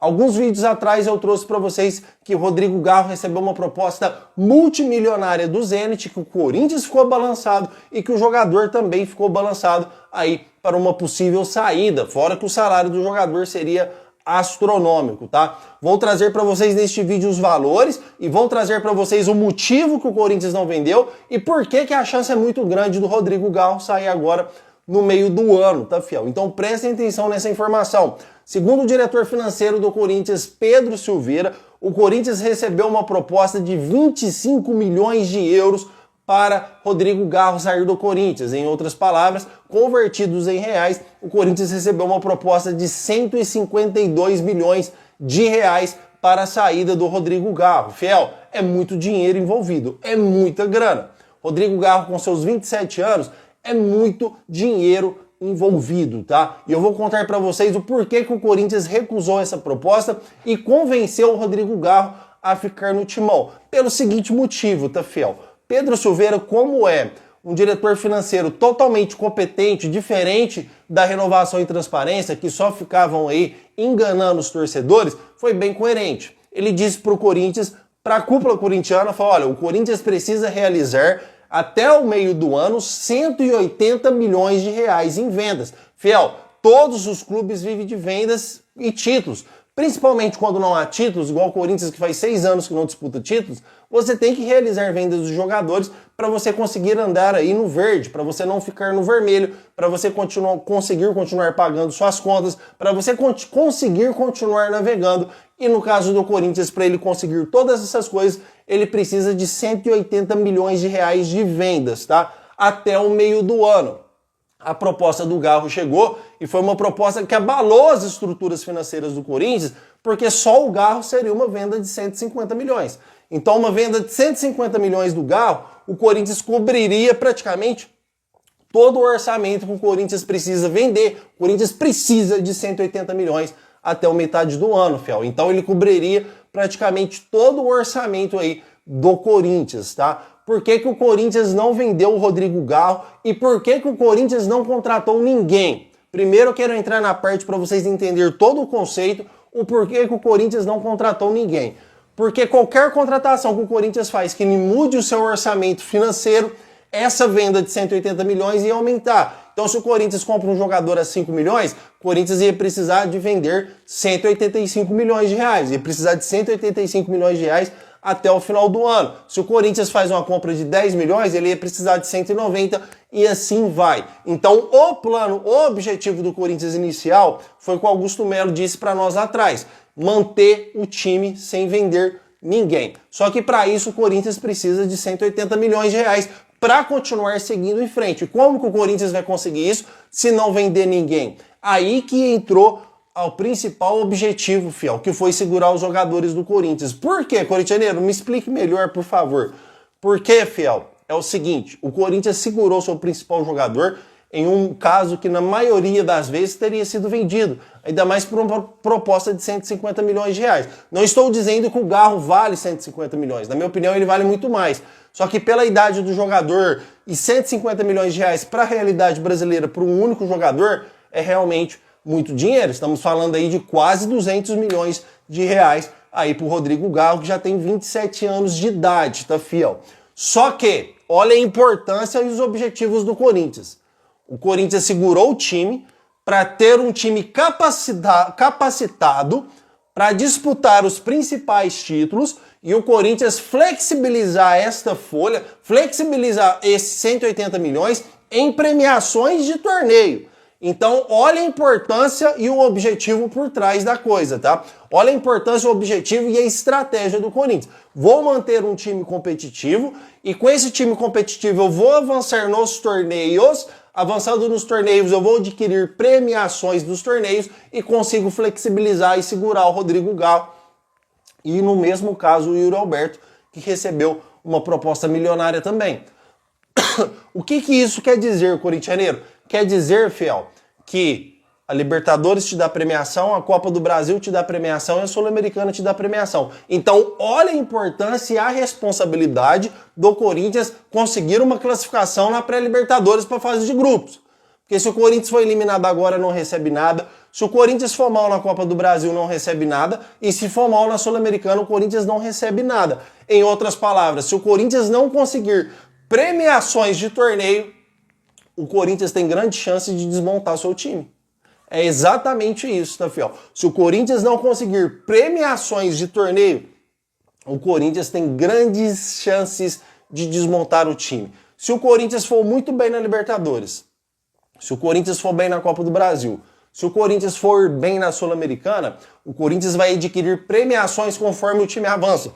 Alguns vídeos atrás eu trouxe para vocês que o Rodrigo Garro recebeu uma proposta multimilionária do Zenit, que o Corinthians ficou balançado e que o jogador também ficou balançado aí para uma possível saída, fora que o salário do jogador seria astronômico, tá? Vou trazer para vocês neste vídeo os valores e vou trazer para vocês o motivo que o Corinthians não vendeu e por que a chance é muito grande do Rodrigo Garro sair agora no meio do ano, tá, fiel? Então prestem atenção nessa informação. Segundo o diretor financeiro do Corinthians, Pedro Silveira, o Corinthians recebeu uma proposta de 25 milhões de euros para Rodrigo Garro sair do Corinthians. Em outras palavras, convertidos em reais, o Corinthians recebeu uma proposta de 152 milhões de reais para a saída do Rodrigo Garro. Fiel, é muito dinheiro envolvido, é muita grana. Rodrigo Garro, com seus 27 anos, é muito dinheiro envolvido, tá? E eu vou contar para vocês o porquê que o Corinthians recusou essa proposta e convenceu o Rodrigo Garro a ficar no timão. Pelo seguinte motivo, tá, fiel? Pedro Silveira, como é um diretor financeiro totalmente competente, diferente da Renovação e Transparência, que só ficavam aí enganando os torcedores, foi bem coerente. Ele disse para o Corinthians, para a cúpula corintiana, falou, olha, o Corinthians precisa realizar até o meio do ano 180 milhões de reais em vendas. Fiel, todos os clubes vivem de vendas e títulos. Principalmente quando não há títulos, igual o Corinthians que faz 6 anos que não disputa títulos, você tem que realizar vendas dos jogadores para você conseguir andar aí no verde, para você não ficar no vermelho, para você conseguir continuar pagando suas contas, para você conseguir continuar navegando. E no caso do Corinthians, para ele conseguir todas essas coisas, ele precisa de 180 milhões de reais de vendas, tá? Até o meio do ano. A proposta do Garro chegou e foi uma proposta que abalou as estruturas financeiras do Corinthians, porque só o Garro seria uma venda de 150 milhões. Então, uma venda de 150 milhões do Garro, o Corinthians cobriria praticamente todo o orçamento que o Corinthians precisa vender. O Corinthians precisa de 180 milhões até a metade do ano, fiel. Então, ele cobriria praticamente todo o orçamento aí do Corinthians, tá? Por que o Corinthians não vendeu o Rodrigo Garro e por que o Corinthians não contratou ninguém? Primeiro eu quero entrar na parte para vocês entenderem todo o conceito, o porquê que o Corinthians não contratou ninguém. Porque qualquer contratação que o Corinthians faz que mude o seu orçamento financeiro, essa venda de 180 milhões ia aumentar. Então se o Corinthians compra um jogador a 5 milhões, o Corinthians ia precisar de vender 185 milhões de reais, ia precisar de 185 milhões de reais até o final do ano. Se o Corinthians faz uma compra de 10 milhões, ele ia precisar de 190 e assim vai. Então o objetivo do Corinthians inicial foi o que o Augusto Melo disse para nós lá atrás, manter o time sem vender ninguém. Só que para isso o Corinthians precisa de 180 milhões de reais para continuar seguindo em frente. E como que o Corinthians vai conseguir isso se não vender ninguém? Aí que entrou ao principal objetivo, fiel, que foi segurar os jogadores do Corinthians. Por quê, corintianeiro? Me explique melhor, por favor. Por quê, fiel? É o seguinte, o Corinthians segurou seu principal jogador em um caso que na maioria das vezes teria sido vendido, ainda mais por uma proposta de 150 milhões de reais. Não estou dizendo que o Garro vale 150 milhões, na minha opinião ele vale muito mais. Só que pela idade do jogador e 150 milhões de reais para a realidade brasileira para um único jogador é realmente muito dinheiro. Estamos falando aí de quase 200 milhões de reais aí pro Rodrigo Garro, que já tem 27 anos de idade, tá, fiel? Só que, olha a importância e os objetivos do Corinthians. O Corinthians segurou o time para ter um time capacitado para disputar os principais títulos e o Corinthians flexibilizar esta folha, flexibilizar esses 180 milhões em premiações de torneio. Então, olha a importância e o objetivo por trás da coisa, tá? Olha a importância, o objetivo e a estratégia do Corinthians. Vou manter um time competitivo e com esse time competitivo eu vou avançar nos torneios. Avançando nos torneios, eu vou adquirir premiações dos torneios e consigo flexibilizar e segurar o Rodrigo Garro. E no mesmo caso, o Yuri Alberto, que recebeu uma proposta milionária também. O que isso quer dizer, corintianeiro? Quer dizer, fiel, que a Libertadores te dá premiação, a Copa do Brasil te dá premiação e a Sul-Americana te dá premiação. Então, olha a importância e a responsabilidade do Corinthians conseguir uma classificação na pré-Libertadores para a fase de grupos. Porque se o Corinthians for eliminado agora, não recebe nada. Se o Corinthians for mal na Copa do Brasil, não recebe nada. E se for mal na Sul-Americana, o Corinthians não recebe nada. Em outras palavras, se o Corinthians não conseguir premiações de torneio, o Corinthians tem grande chance de desmontar seu time. É exatamente isso, tá, fiel? Se o Corinthians não conseguir premiações de torneio, o Corinthians tem grandes chances de desmontar o time. Se o Corinthians for muito bem na Libertadores, se o Corinthians for bem na Copa do Brasil, se o Corinthians for bem na Sul-Americana, o Corinthians vai adquirir premiações conforme o time avança.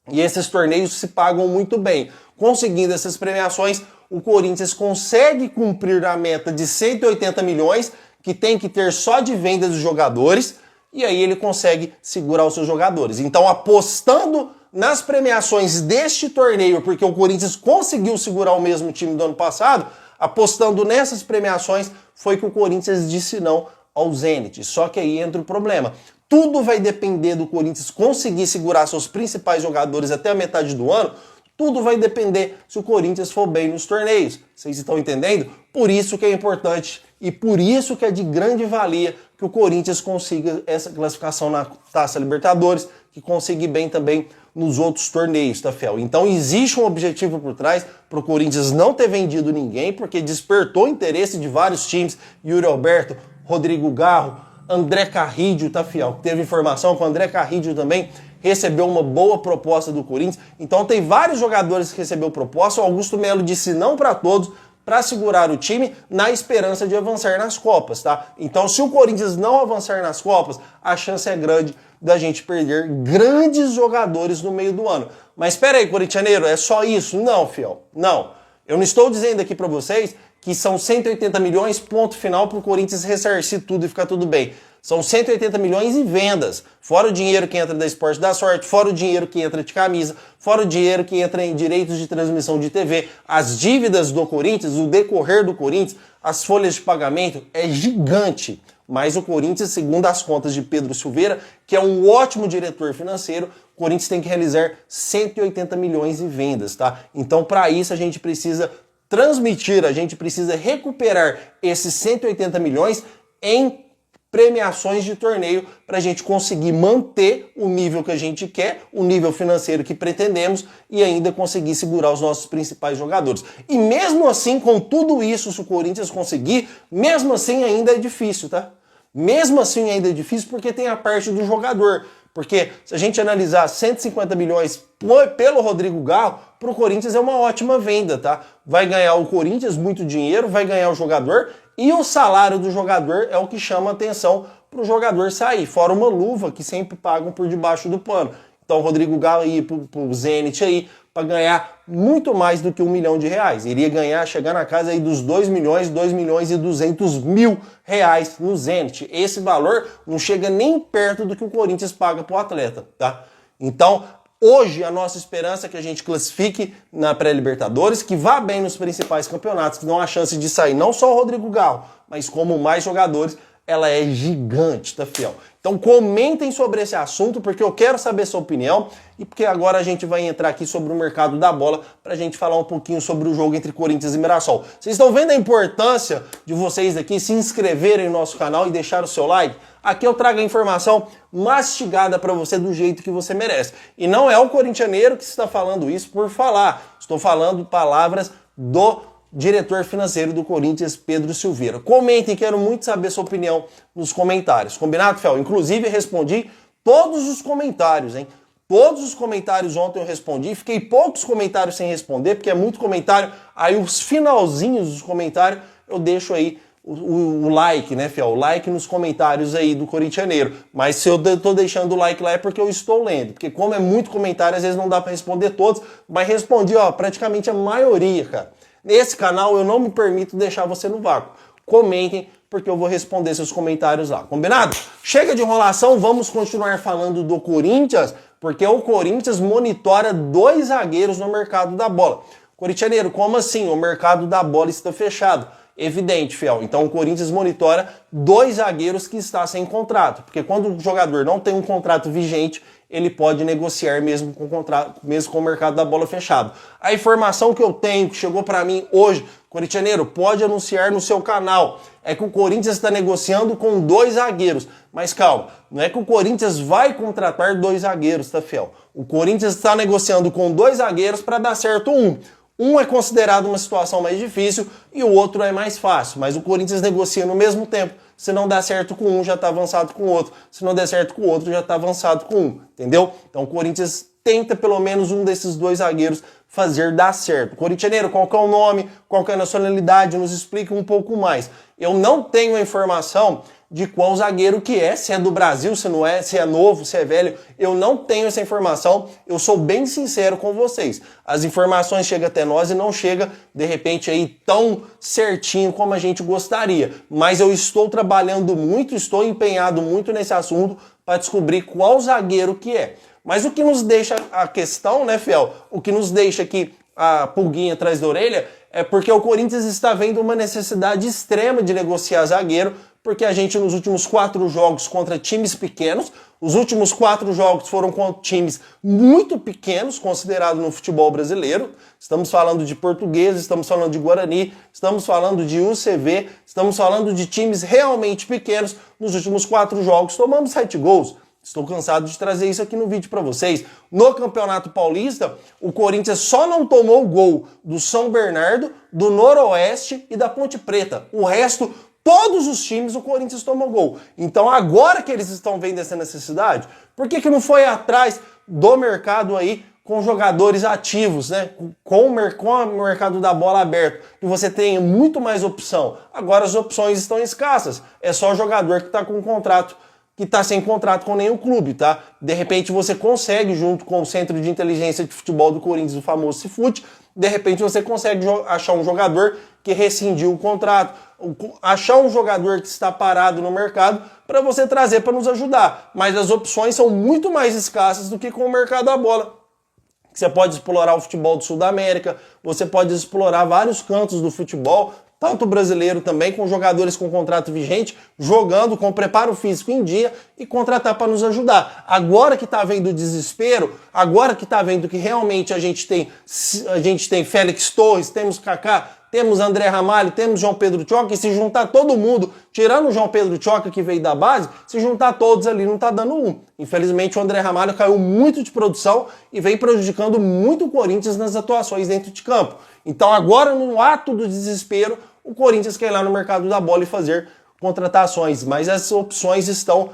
E esses torneios se pagam muito bem. Conseguindo essas premiações, o Corinthians consegue cumprir a meta de 180 milhões, que tem que ter só de venda dos jogadores, e aí ele consegue segurar os seus jogadores. Então, apostando nas premiações deste torneio, porque o Corinthians conseguiu segurar o mesmo time do ano passado, apostando nessas premiações, foi que o Corinthians disse não ao Zenit. Só que aí entra o problema. Tudo vai depender do Corinthians conseguir segurar seus principais jogadores até a metade do ano. Tudo vai depender se o Corinthians for bem nos torneios. Vocês estão entendendo? Por isso que é importante e por isso que é de grande valia que o Corinthians consiga essa classificação na Taça Libertadores, que consiga ir bem também nos outros torneios, tá, fiel? Então existe um objetivo por trás para o Corinthians não ter vendido ninguém, porque despertou interesse de vários times, Yuri Alberto, Rodrigo Garro, André Carrillo, tá, fiel? Teve informação que o André Carrillo também recebeu uma boa proposta do Corinthians. Então tem vários jogadores que recebeu proposta. O Augusto Melo disse não para todos, para segurar o time na esperança de avançar nas Copas, tá? Então se o Corinthians não avançar nas Copas, a chance é grande da gente perder grandes jogadores no meio do ano. Mas espera aí, corintianeiro, é só isso? Não, fiel, não. Eu não estou dizendo aqui para vocês que são 180 milhões, ponto final, para o Corinthians ressarcir tudo e ficar tudo bem. São 180 milhões em vendas, fora o dinheiro que entra da Esporte da Sorte, fora o dinheiro que entra de camisa, fora o dinheiro que entra em direitos de transmissão de TV, as dívidas do Corinthians, o decorrer do Corinthians, as folhas de pagamento, é gigante. Mas o Corinthians, segundo as contas de Pedro Silveira, que é um ótimo diretor financeiro, o Corinthians tem que realizar 180 milhões em vendas, tá? Então, para isso, a gente precisa transmitir, a gente precisa recuperar esses 180 milhões em premiações de torneio para a gente conseguir manter o nível que a gente quer, o nível financeiro que pretendemos e ainda conseguir segurar os nossos principais jogadores. E mesmo assim, com tudo isso, se o Corinthians conseguir, mesmo assim ainda é difícil, tá? Mesmo assim ainda é difícil porque tem a parte do jogador. Porque se a gente analisar 150 milhões pelo Rodrigo Garro, para o Corinthians é uma ótima venda, tá? Vai ganhar o Corinthians muito dinheiro, vai ganhar o jogador e o salário do jogador é o que chama atenção para o jogador sair. Fora uma luva que sempre pagam por debaixo do pano. Então o Rodrigo Garro ia para o Zenit aí para ganhar muito mais do que R$1 milhão. Iria ganhar, chegar na casa aí dos 2 milhões e 200 mil reais no Zenit. Esse valor não chega nem perto do que o Corinthians paga para o atleta, tá? Então, hoje a nossa esperança é que a gente classifique na pré-Libertadores, que vá bem nos principais campeonatos, que dão a chance de sair não só o Rodrigo Garro, mas como mais jogadores, ela é gigante, tá, fiel? Então comentem sobre esse assunto, porque eu quero saber sua opinião e porque agora a gente vai entrar aqui sobre o mercado da bola para a gente falar um pouquinho sobre o jogo entre Corinthians e Mirassol. Vocês estão vendo a importância de vocês aqui se inscreverem no nosso canal e deixar o seu like? Aqui eu trago a informação mastigada para você do jeito que você merece. E não é o corintianeiro que está falando isso por falar. Estou falando palavras do diretor financeiro do Corinthians, Pedro Silveira. Comentem, quero muito saber sua opinião nos comentários. Combinado, Fel? Inclusive, respondi todos os comentários, hein? Todos os comentários ontem eu respondi. Fiquei poucos comentários sem responder, porque é muito comentário. Aí os finalzinhos dos comentários eu deixo aí o like, né, Fel? O like nos comentários aí do corintianeiro. Mas se eu tô deixando o like lá é porque eu estou lendo. Porque como é muito comentário, às vezes não dá para responder todos. Mas respondi, ó, praticamente a maioria, cara. Nesse canal eu não me permito deixar você no vácuo. Comentem, porque eu vou responder seus comentários lá. Combinado? Chega de enrolação, vamos continuar falando do Corinthians, porque o Corinthians monitora 2 zagueiros no mercado da bola. Corintianeiro, como assim? O mercado da bola está fechado. Evidente, fiel. Então o Corinthians monitora 2 zagueiros que está sem contrato. Porque quando o jogador não tem um contrato vigente, ele pode negociar mesmo com o contrato, mesmo com o mercado da bola fechado. A informação que eu tenho, que chegou para mim hoje Corintianeiro, pode anunciar no seu canal. É que o Corinthians está negociando com 2 zagueiros. Mas calma, não é que o Corinthians vai contratar 2 zagueiros, tá, fiel? O Corinthians está negociando com 2 zagueiros para dar certo um. Um é considerado uma situação mais difícil e o outro é mais fácil. Mas o Corinthians negocia no mesmo tempo. Se não dá certo com um, já está avançado com o outro. Se não der certo com o outro, já está avançado com um. Entendeu? Então o Corinthians tenta pelo menos um desses 2 zagueiros fazer dar certo. Corintianeiro, qual que é o nome, qual que é a nacionalidade, nos explica um pouco mais. Eu não tenho a informação de qual zagueiro que é, se é do Brasil, se não é, se é novo, se é velho. Eu não tenho essa informação, eu sou bem sincero com vocês. As informações chegam até nós e não chega, de repente, aí tão certinho como a gente gostaria. Mas eu estou trabalhando muito, estou empenhado muito nesse assunto para descobrir qual zagueiro que é. Mas o que nos deixa a questão, né, fiel? O que nos deixa aqui a pulguinha atrás da orelha é porque o Corinthians está vendo uma necessidade extrema de negociar zagueiro, porque a gente nos últimos 4 jogos contra times pequenos, os últimos 4 jogos foram contra times muito pequenos, considerados no futebol brasileiro. Estamos falando de Português, estamos falando de Guarani, estamos falando de UCV, estamos falando de times realmente pequenos. Nos últimos 4 jogos tomamos 7 gols. Estou cansado de trazer isso aqui no vídeo para vocês. No Campeonato Paulista, o Corinthians só não tomou gol do São Bernardo, do Noroeste e da Ponte Preta. O resto, todos os times, o Corinthians tomou gol. Então agora que eles estão vendo essa necessidade, por que não foi atrás do mercado aí com jogadores ativos, né? Com o mercado da bola aberto, que você tenha muito mais opção. Agora as opções estão escassas. É só jogador que está com contrato, que está sem contrato com nenhum clube, tá? De repente você consegue, junto com o Centro de Inteligência de Futebol do Corinthians, o famoso Cifute, de repente você consegue achar um jogador que rescindiu o contrato, achar um jogador que está parado no mercado para você trazer para nos ajudar. Mas as opções são muito mais escassas do que com o mercado da bola. Você pode explorar o futebol do Sul da América, você pode explorar vários cantos do futebol, tanto brasileiro também, com jogadores com contrato vigente, jogando com preparo físico em dia e contratar para nos ajudar. Agora que está vendo o desespero, agora que está vendo que realmente a gente tem Félix Torres, temos Kaká, temos André Ramalho, temos João Pedro Tchoca, e se juntar todo mundo, tirando o João Pedro Tchoca que veio da base, se juntar todos ali não está dando um. Infelizmente o André Ramalho caiu muito de produção e vem prejudicando muito o Corinthians nas atuações dentro de campo. Então agora, no ato do desespero, o Corinthians quer ir lá no mercado da bola e fazer contratações, mas essas opções estão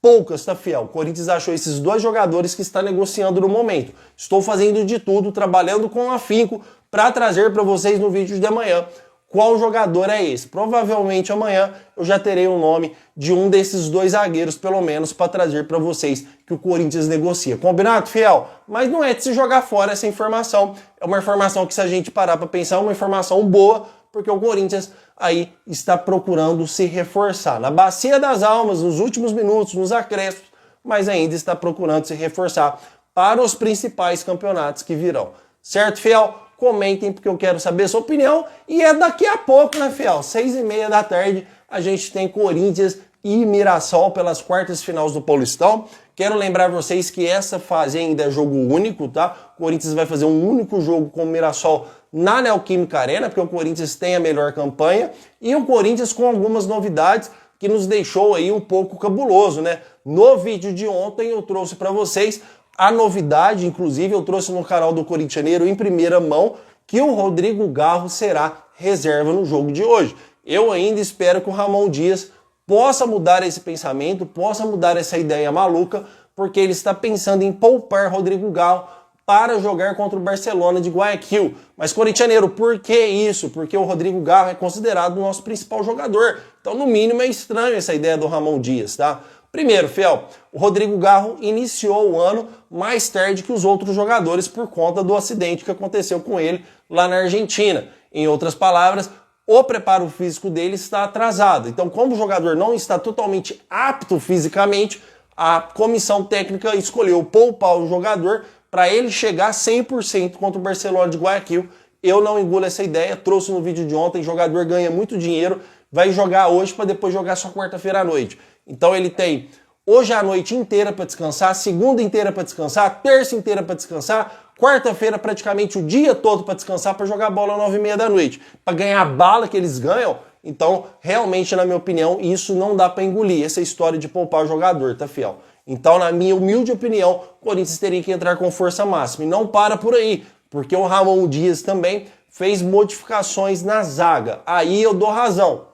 poucas, tá, fiel? O Corinthians achou esses 2 jogadores que está negociando no momento. Estou fazendo de tudo, trabalhando com afinco para trazer para vocês no vídeo de amanhã qual jogador é esse. Provavelmente amanhã eu já terei o nome de um desses 2 zagueiros, pelo menos, para trazer para vocês que o Corinthians negocia. Combinado, fiel? Mas não é de se jogar fora essa informação. É uma informação que, se a gente parar para pensar, é uma informação boa, porque o Corinthians aí está procurando se reforçar. Na bacia das almas, nos últimos minutos, nos acréscimos, mas ainda está procurando se reforçar para os principais campeonatos que virão. Certo, fiel? Comentem, porque eu quero saber a sua opinião. E é daqui a pouco, né, fiel? 6h30 da tarde, a gente tem Corinthians e Mirassol pelas quartas de finais do Paulistão. Quero lembrar vocês que essa fase ainda é jogo único, tá? O Corinthians vai fazer um único jogo com o Mirassol na Neoquímica Arena, porque o Corinthians tem a melhor campanha, e o Corinthians com algumas novidades que nos deixou aí um pouco cabuloso, né? No vídeo de ontem eu trouxe para vocês a novidade, inclusive eu trouxe no canal do Corintianeiro em primeira mão, que o Rodrigo Garro será reserva no jogo de hoje. Eu ainda espero que o Ramon Dias possa mudar esse pensamento, possa mudar essa ideia maluca, porque ele está pensando em poupar Rodrigo Garro para jogar contra o Barcelona de Guayaquil. Mas, corintianeiro, por que isso? Porque o Rodrigo Garro é considerado o nosso principal jogador. Então, no mínimo, é estranho essa ideia do Ramon Dias, tá? Primeiro, fiel, o Rodrigo Garro iniciou o ano mais tarde que os outros jogadores por conta do acidente que aconteceu com ele lá na Argentina. Em outras palavras, o preparo físico dele está atrasado. Então, como o jogador não está totalmente apto fisicamente, a comissão técnica escolheu poupar o jogador para ele chegar 100% contra o Barcelona de Guayaquil. Eu não engulo essa ideia, trouxe no vídeo de ontem, jogador ganha muito dinheiro, vai jogar hoje para depois jogar só quarta-feira à noite. Então ele tem hoje a noite inteira para descansar, segunda inteira para descansar, terça inteira para descansar, quarta-feira praticamente o dia todo para descansar, para jogar bola às 9h30 da noite, para ganhar a bala que eles ganham. Então, realmente, na minha opinião, isso não dá para engolir, essa história de poupar o jogador, tá, fiel? Então, na minha humilde opinião, o Corinthians teria que entrar com força máxima. E não para por aí, porque o Ramon Dias também fez modificações na zaga. Aí eu dou razão.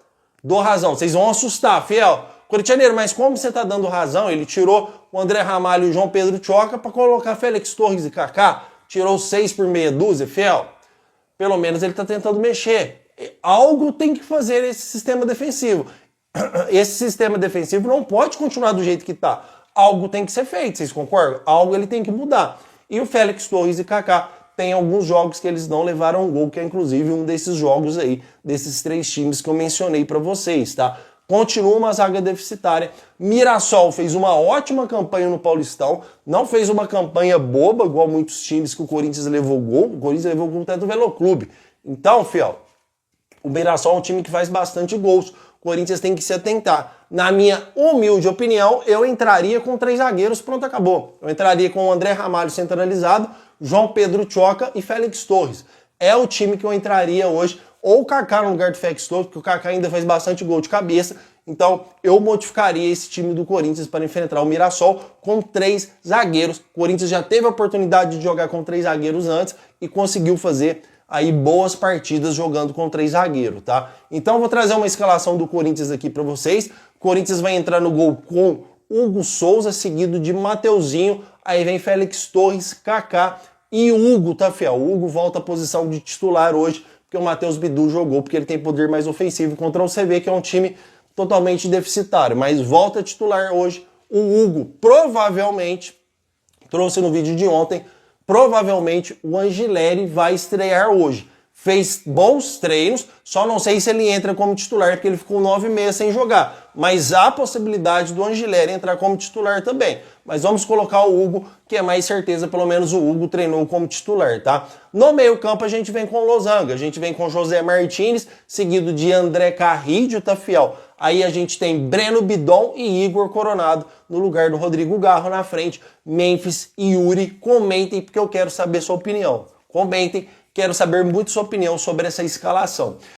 Dou razão. Vocês vão assustar, fiel. Corintianeiro, mas como você tá dando razão? Ele tirou o André Ramalho e o João Pedro Choca para colocar Félix Torres e Kaká. Tirou 6 por meia dúzia, fiel. Pelo menos ele tá tentando mexer. Algo tem que fazer esse sistema defensivo. Esse sistema defensivo não pode continuar do jeito que tá. Algo tem que ser feito, vocês concordam? Algo ele tem que mudar. E o Félix Torres e Kaká tem alguns jogos que eles não levaram um gol, que é inclusive um desses jogos aí, desses 3 times que eu mencionei para vocês, tá? Continua uma zaga deficitária. Mirassol fez uma ótima campanha no Paulistão, não fez uma campanha boba, igual muitos times que o Corinthians levou gol. O Corinthians levou gol até do Veloclube. Então, fiel, o Mirassol é um time que faz bastante gols. O Corinthians tem que se atentar. Na minha humilde opinião, eu entraria com 3 zagueiros, pronto, acabou. Eu entraria com o André Ramalho centralizado, João Pedro Choca e Félix Torres. É o time que eu entraria hoje, ou o Kaká no lugar do Félix Torres, porque o Kaká ainda faz bastante gol de cabeça. Então, eu modificaria esse time do Corinthians para enfrentar o Mirassol com 3 zagueiros. O Corinthians já teve a oportunidade de jogar com 3 zagueiros antes e conseguiu fazer aí boas partidas jogando com 3 zagueiros, tá? Então eu vou trazer uma escalação do Corinthians aqui para vocês. O Corinthians vai entrar no gol com Hugo Souza, seguido de Mateuzinho, aí vem Félix Torres, Kaká e Hugo, tá, fiel? O Hugo volta à posição de titular hoje, porque o Matheus Bidu jogou, porque ele tem poder mais ofensivo contra o CV, que é um time totalmente deficitário, mas volta a titular hoje. O Hugo provavelmente, trouxe no vídeo de ontem, provavelmente o Angileri vai estrear hoje. Fez bons treinos, só não sei se ele entra como titular, porque ele ficou 9 meses sem jogar. Mas há a possibilidade do Angileri entrar como titular também. Mas vamos colocar o Hugo, que é mais certeza, pelo menos o Hugo treinou como titular, tá? No meio-campo a gente vem com o Losanga, a gente vem com José Martínez, seguido de André Carrillo, tá, fiel? Aí a gente tem Breno Bidon e Igor Coronado no lugar do Rodrigo Garro na frente. Memphis e Yuri, comentem porque eu quero saber sua opinião. Comentem, quero saber muito sua opinião sobre essa escalação.